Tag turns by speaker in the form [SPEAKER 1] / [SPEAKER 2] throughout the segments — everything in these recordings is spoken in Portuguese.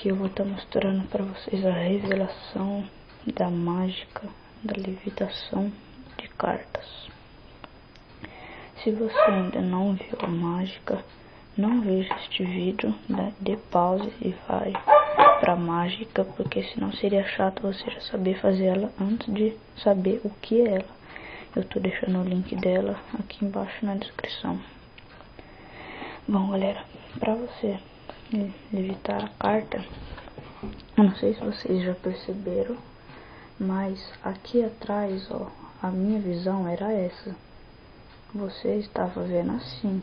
[SPEAKER 1] aqui eu vou estar mostrando para vocês a revelação da mágica da levitação de cartas. Se você ainda não viu a mágica, não veja este vídeo, dê pause e vai para a mágica, porque senão seria chato você já saber fazer ela antes de saber o que é ela. Eu tô deixando o link dela aqui embaixo na descrição. Bom, galera, para você levitar a carta, eu não sei se vocês já perceberam, mas aqui atrás, ó, a minha visão era essa. Você estava vendo assim.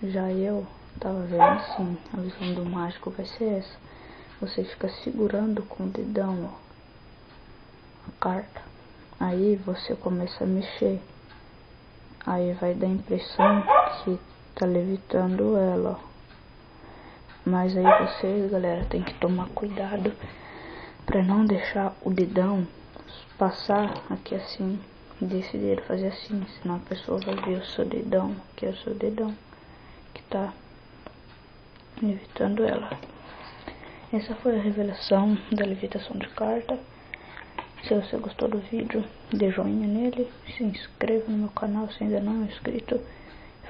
[SPEAKER 1] Já eu estava vendo assim. A visão do mágico vai ser essa. Você fica segurando com o dedão, ó, a carta. Aí você começa a mexer. Aí vai dar a impressão que tá levitando ela, ó. Mas aí vocês, galera, tem que tomar cuidado para não deixar o dedão passar aqui assim, desse dedo fazer assim, senão a pessoa vai ver o seu dedão, que é o seu dedão que tá levitando ela. Essa foi a revelação da levitação de carta. Se você gostou do vídeo, dê joinha nele, se inscreva no meu canal se ainda não é inscrito,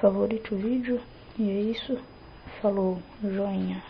[SPEAKER 1] favorite o vídeo, e é isso. Falou, joinha.